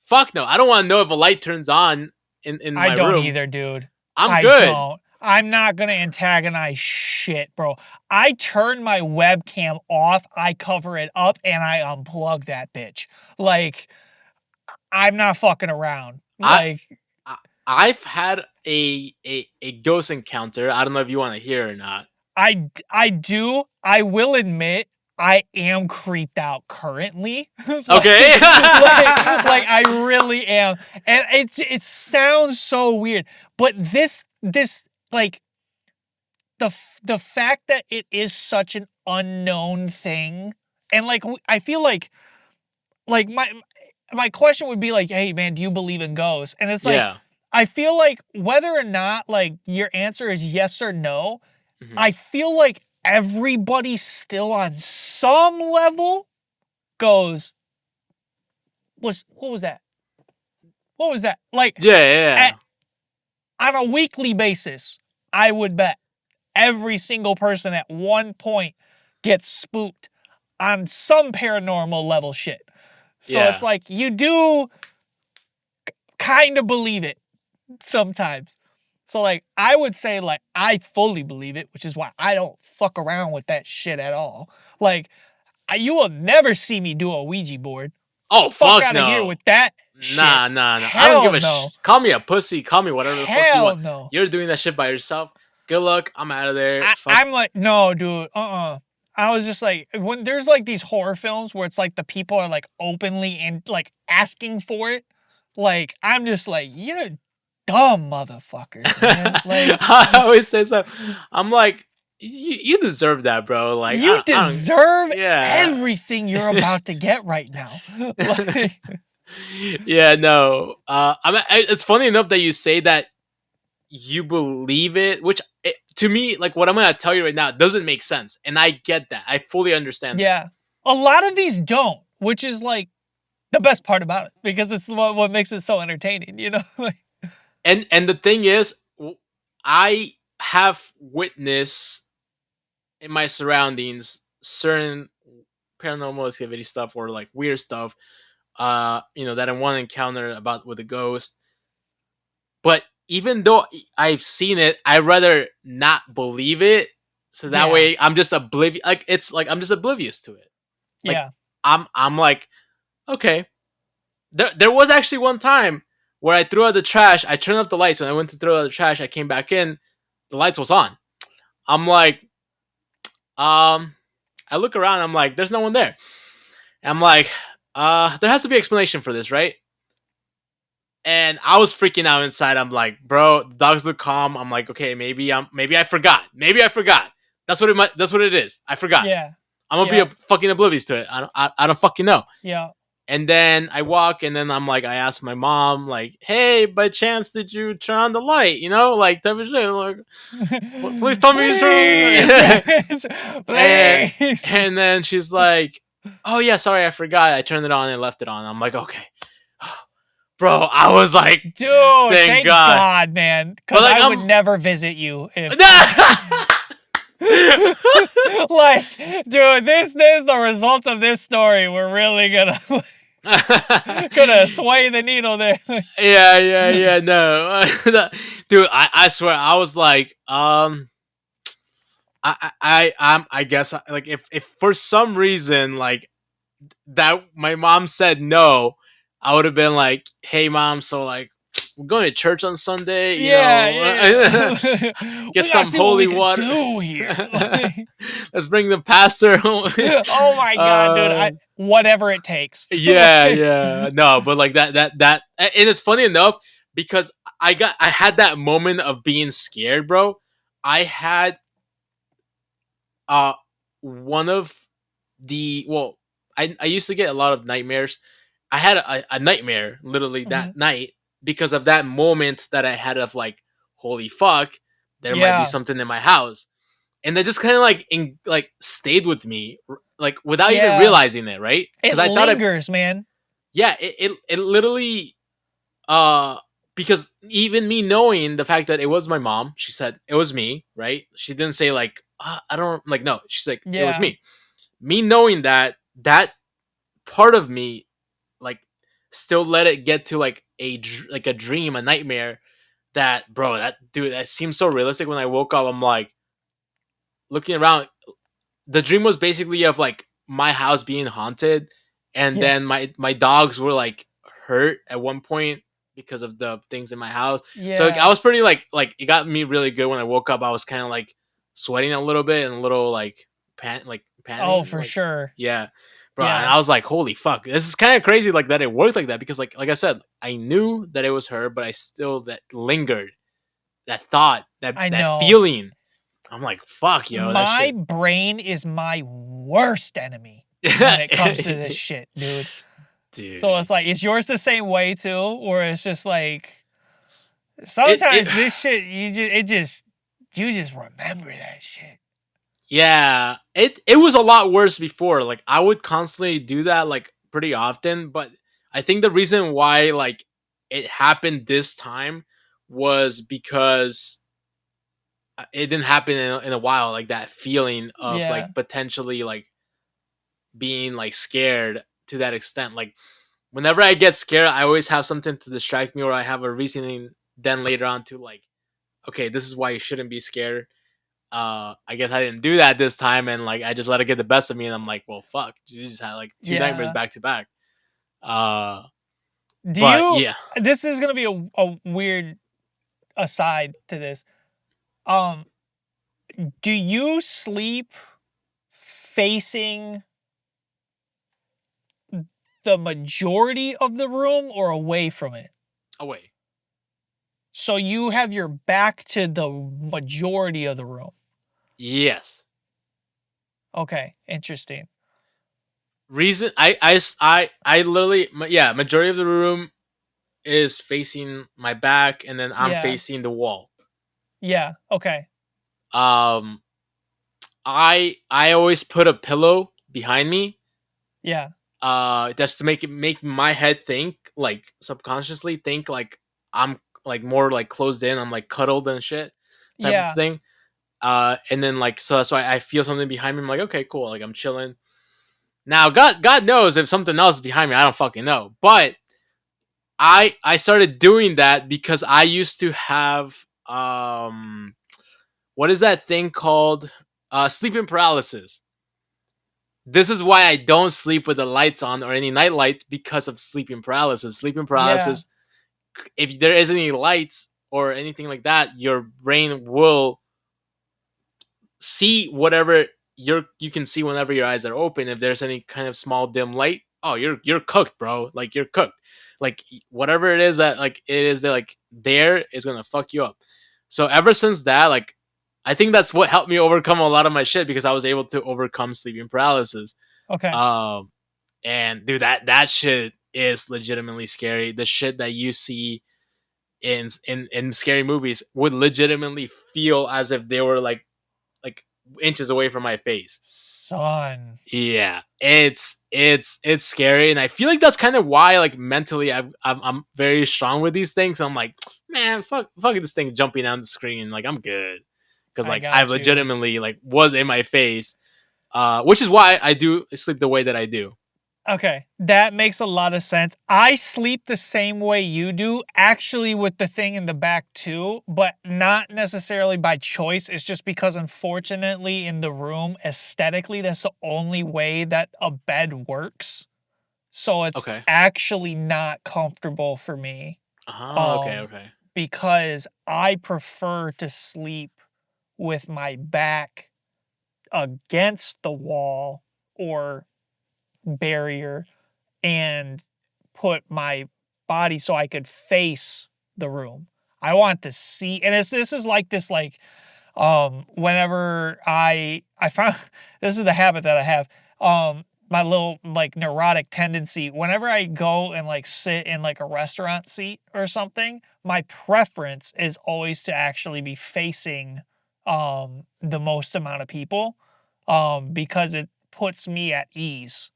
Fuck no. I don't want to know if a light turns on in I my don't room. either, dude. I'm I good. don't. I'm not gonna antagonize shit, bro. I turn my webcam off, I cover it up, and I unplug that bitch. Like, I'm not fucking around. I Like, I- I've had a ghost encounter. I don't know if you want to hear or not. I do. I will admit I am creeped out currently. like, Okay. like I really am. And it sounds so weird, but this like the fact that it is such an unknown thing, and like I feel like my question would be like, hey man, do you believe in ghosts? And it's like Yeah. I feel like whether or not like your answer is yes or no, Mhm. I feel like everybody still on some level goes, what was that? What was that? Like Yeah, yeah. on a weekly basis, I would bet every single person at one point gets spooked on some paranormal level shit. So it's Yeah. like you do kind of believe it sometimes. So like I would say like I fully believe it, which is why I don't fuck around with that shit at all. Like you will never see me do a Ouija board. Oh Fuck fuck out of here no. with that shit. Nah. I don't give Hell a no. call me a pussy, call me whatever the fuck you Hell want. no. You're doing that shit by yourself. Good luck. I'm out of there. Fuck. I'm like, no, dude, I was just like, when there's like these horror films where it's like the people are like openly and like asking for it, like I'm just like, you're dumb motherfuckers, man. Like I always say so. I'm like, you deserve that, bro. Like you I don't deserve yeah. everything you're about to get right now. like Yeah, no. It's funny enough that you say that you believe it, which to me, like what I'm gonna tell you right now, doesn't make sense, and I get that. I fully understand that. Yeah. A lot of these don't, which is like the best part about it because it's what makes it so entertaining, you know? Like, And the thing is, I have witnessed in my surroundings certain paranormal activity stuff or like weird stuff, that I want to encounter about with a ghost. But even though I've seen it, I rather not believe it. So that yeah. way I'm just oblivious. Like it's like I'm just oblivious to it. Like Yeah. I'm like, okay. There was actually one time where I threw out the trash. I turned off the lights. When I went to throw out the trash, I came back in. The lights was on. I'm like, I look around. I'm like, there's no one there. I'm like, there has to be an explanation for this, right? And I was freaking out inside. I'm like, bro, the dogs look calm. I'm like, okay, maybe I forgot. Maybe I forgot. That's what it is. I forgot. Yeah. I'm gonna be Yeah. fucking oblivious to it. I don't fucking know. Yeah. And then I walk, and then I'm like, I ask my mom, like, hey, by chance, did you turn on the light? Like type of shit. Like, please tell me you Please, turn. please, and please. and then she's like, oh yeah, sorry, I forgot. I turned it on and left it on. I'm like, okay, bro. I was like, Dude, thank thank God. God, man. But Because like I would I'm. never visit you if like, dude, this the results of this story. We're really gonna gonna sway the needle there. Yeah, no, dude. I swear, I was like, I guess like if for some reason like that my mom said no, I would have been like, hey mom, so like we're going to church on Sunday, Yeah. get We gotta some see what we holy could water. do here. Let's bring the pastor home. Oh my God, dude. uh, Whatever it takes. yeah, no, but like and it's funny enough because I had that moment of being scared, bro. I had uh one of the well, I used to get a lot of nightmares. I had a nightmare literally Mhm. that night because of that moment that I had of like, holy fuck, there might be Yeah. something in my house, and that just kind of like like stayed with me, like without even Yeah. realizing it, right? It Because I thought lingers, man. yeah, it literally uh because even me knowing the fact that it was my mom, she said it was me, right? She didn't say like, I don't like, no, she's like it was Yeah. me knowing that part of me like still let it get to like like a dream, a nightmare, that bro, that dude, that seems so realistic. When I woke up, I'm like looking around. The dream was basically of like my house being haunted, and Yeah. then my dogs were like hurt at one point because of the things in my house. So like I Yeah. was pretty like it got me really good. When I woke up, I was kind of like sweating a little bit and a little like Oh, panting, for like, sure. yeah, bro. And Yeah. I was like, holy fuck, this is kind of crazy, like that it worked like that, because like I said, I knew that it was her, but I still that lingered, that thought, I that know. feeling. I'm like, fuck, yo, that My shit. brain is my worst enemy when it comes to this shit, dude. So Dude, it's like, is yours the same way too? Or it's just like, it sometimes this shit, you just remember that shit. yeah, it was a lot worse before. Like I would constantly do that like pretty often, but I think the reason why like it happened this time was because it didn't happen in a while, like that feeling of Yeah. like potentially like being like scared to that extent. Like whenever I get scared, I always have something to distract me, or I have a reasoning then later on to like, okay, this is why you shouldn't be scared. I guess I didn't do that this time, and like I just let it get the best of me, and I'm like, well, fuck, you just had like two nightmares Yeah. back to back. Uh, Do but you, yeah, this is going to be a weird aside to this. Um, do you sleep facing the majority of the room or away from it? away. So you have your back to the majority of the room. Yes. Okay, interesting. reason I literally yeah, majority of the room is facing my back, and then I'm Yeah. facing the wall. Yeah. Okay. Um, I always put a pillow behind me. Yeah. Just to make my head think, like subconsciously think like I'm like more like closed in. I'm like cuddled and shit type of Yeah. thing. And then like so that's why I feel something behind me. I'm like, okay, cool. Like I'm chilling. Now, God knows if something else is behind me. I don't fucking know. But I started doing that because I used to have what is that thing called? Sleeping paralysis. This is why I don't sleep with the lights on or any night light, because of sleeping paralysis. Sleeping Yeah. paralysis, if there isn't any lights or anything like that, your brain will see whatever you can see whenever your eyes are open. If there's any kind of small dim light, oh, you're cooked, bro. Like you're cooked. Like whatever it is that like it is that like there is gonna fuck you up. So ever since that, like I think that's what helped me overcome a lot of my shit, because I was able to overcome sleeping paralysis. Okay. Um, and dude, that shit is legitimately scary. The shit that you see in scary movies would legitimately feel as if they were like inches away from my face. Son. Yeah, it's scary, and I feel like that's kind of why, like mentally, I'm very strong with these things. I'm like, man, fuck this thing jumping down the screen, like I'm good, because I like I've got you. legitimately like was in my face, which is why I do sleep the way that I do. Okay, that makes a lot of sense. I sleep the same way you do, actually, with the thing in the back too, but not necessarily by choice. It's just because, unfortunately, in the room, aesthetically, that's the only way that a bed works. So it's Okay. actually not comfortable for me. Oh, okay, Um, okay. because I prefer to sleep with my back against the wall or barrier and put my body so I could face the room. I want to see, and this is like this like whenever I found this is the habit that I have, my little like neurotic tendency, whenever I go and like sit in like a restaurant seat or something, my preference is always to actually be facing the most amount of people, because it puts me at ease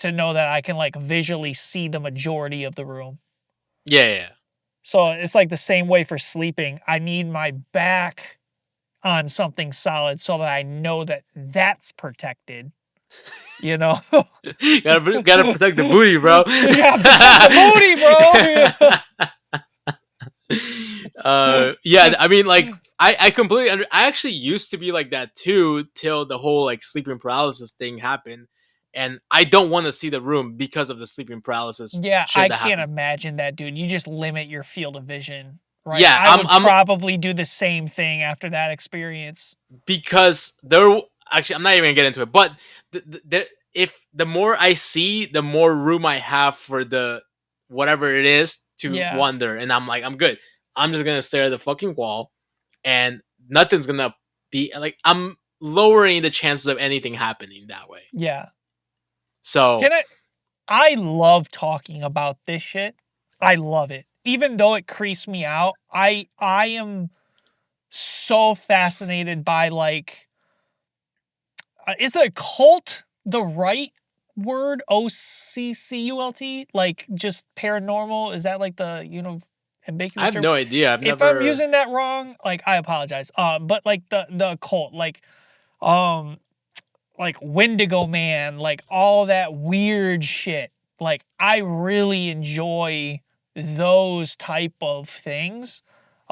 to know that I can like visually see the majority of the room. Yeah, yeah. So it's like the same way for sleeping. I need my back on something solid so that I know that that's protected, you know? Gotta protect the booty, bro. You gotta protect the booty, bro. Yeah, I mean, like, I completely I actually used to be like that too, till the whole like sleeping paralysis thing happened, and I don't want to see the room because of the sleeping paralysis Yeah, shit I that can't happened. imagine that, dude. You just limit your field of vision, right? Yeah, I would probably do the same thing after that experience. because there actually I'm not even gonna get into it, but if the more I see, the more room I have for the whatever it is to Yeah, wander, and I'm like, I'm good. I'm just gonna stare at the fucking wall, and nothing's gonna be like, I'm lowering the chances of anything happening that way. yeah. So Can I love talking about this shit. I love it. Even though it creeps me out, I am so fascinated by like is the occult the right word? OCCULT? Like just paranormal? Is that like the I ambiguous have term? no idea. I've If I'm never. using that wrong, like I apologize. But like the occult, um like Wendigo Man, like all that weird shit. Like I really enjoy those type of things.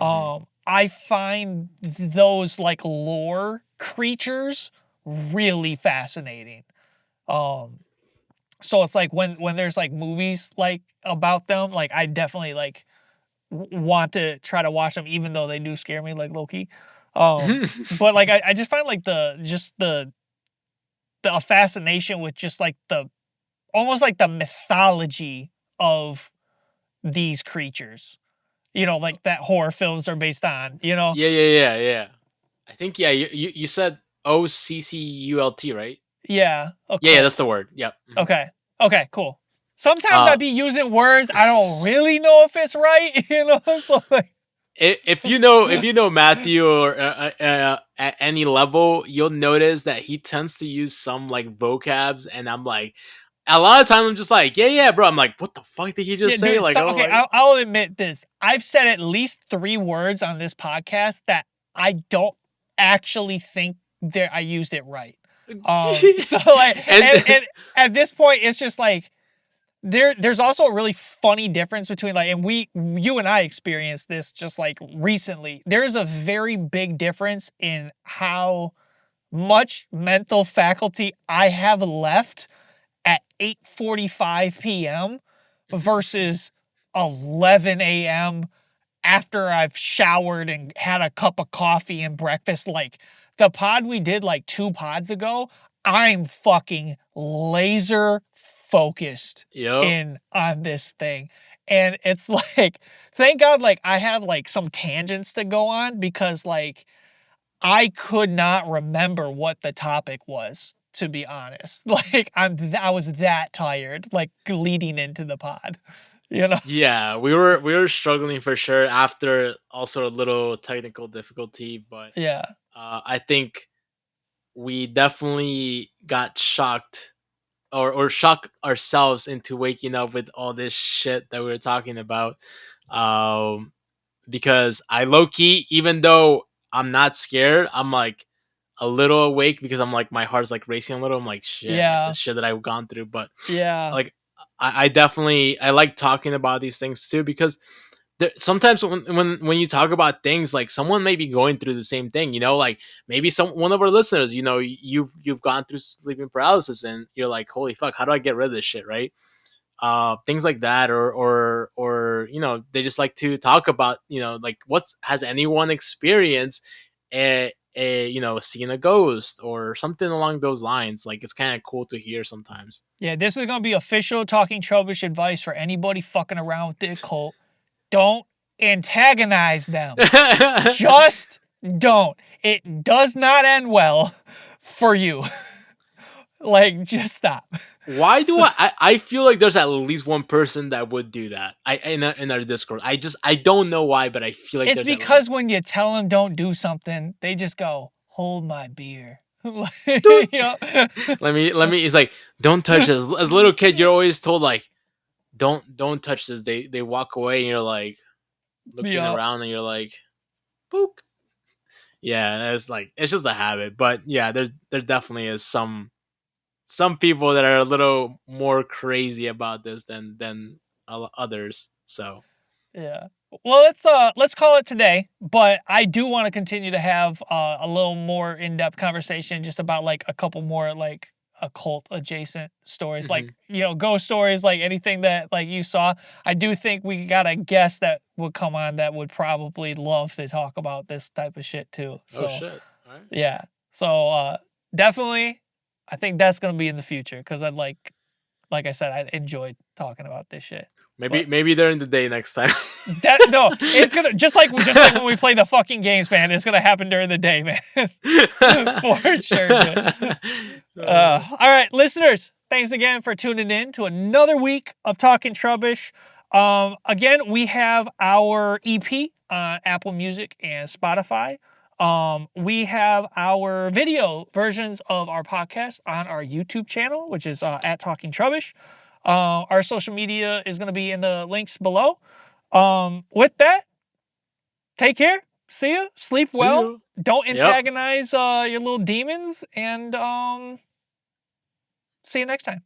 Mhm. I find those like lore creatures really fascinating. Um so it's like when there's like movies like about them, like I definitely like want to try to watch them even though they do scare me like Loki. But like I just find like the fascination with just like the almost like the mythology of these creatures. Like that horror films are based on, you know? Yeah, yeah, yeah, yeah. I think yeah. You said OCCULT, right? Yeah, Yeah, that's occult. the word. Yep. Okay. Okay, cool. Sometimes Uh, I'd be using words I don't really know if it's right, so like if you know Matthew or at any level, you'll notice that he tends to use some like vocabs, and I'm like, a lot of times I'm just like, yeah, bro. I'm like, what the fuck did he yeah, just say? dude, Like, so, oh, okay, like, I'll admit this. I've said at least 3 words on this podcast that I don't actually think that I used it right. So like and and at this point it's just like there's also a really funny difference between like, and you and I experienced this just like recently. There's a very big difference in how much mental faculty I have left at 8:45 p.m. versus 11 a.m. after I've showered and had a cup of coffee and breakfast. Like the pod we did like 2 pods ago, I'm fucking laser focused yep, in on this thing. And it's like, thank God, like I have like some tangents to go on because like I could not remember what the topic was, to be honest. Like I was that tired, like leading into the pod, you know? yeah, we were struggling for sure after also a little technical difficulty, but Yeah. I think we definitely got shocked or shock ourselves into waking up with all this shit that we were talking about. Um, because I low key, even though I'm not scared, I'm like a little awake because I'm like my heart's like racing a little. I'm like shit, like the Yeah. shit that I've gone through. But Yeah. like I definitely I like talking about these things too because sometimes when you talk about things like someone may be going through the same thing, you know, like maybe some one of our listeners, you know, you've gone through sleeping paralysis and you're like, holy fuck, how do I get rid of this shit, right? Things like that, or you know, they just like to talk about, you know, like what's has anyone experienced a you know, seeing a ghost or something along those lines. Like it's kind of cool to hear sometimes. Yeah, this is gonna be official talking Trubbish advice for anybody fucking around with the occult. Don't antagonize them. Just don't. It does not end well for you. Like, just stop. Why do So, I feel like there's at least one person that would do that. In our Discord. I don't know why, but I feel like it's there's at least because when you tell them don't do something, they just go, hold my beer. Like, dude. you know? Let me. It's like don't touch this. As a little kid, you're always told like don't touch this. They walk away and you're like looking Yeah. around and you're like boop. Yeah, it's like it's just a habit. But yeah, there definitely is some people that are a little more crazy about this than others. So Yeah. Well, let's call it today, but I do want to continue to have a little more in-depth conversation just about like a couple more like occult adjacent stories, mhm. like, ghost stories, like anything that like you saw. I do think we got a guest that would come on that would probably love to talk about this type of shit too. Oh So, shit! All right. yeah. So, definitely I think that's going to be in the future cuz like I said, I enjoyed talking about this shit. But Maybe during the day next time. no, it's gonna just like when we play the fucking games, man. It's gonna happen during the day, man. For sure, dude. All right, listeners. Thanks again for tuning in to another week of Talking Trubbish. Again, we have our EP on Apple Music and Spotify. We have our video versions of our podcast on our YouTube channel, which is at Talking Trubbish. Our social media is going to be in the links below. With that, take care. See ya. Sleep See well. you. Don't Yep. antagonize your little demons, and see you next time.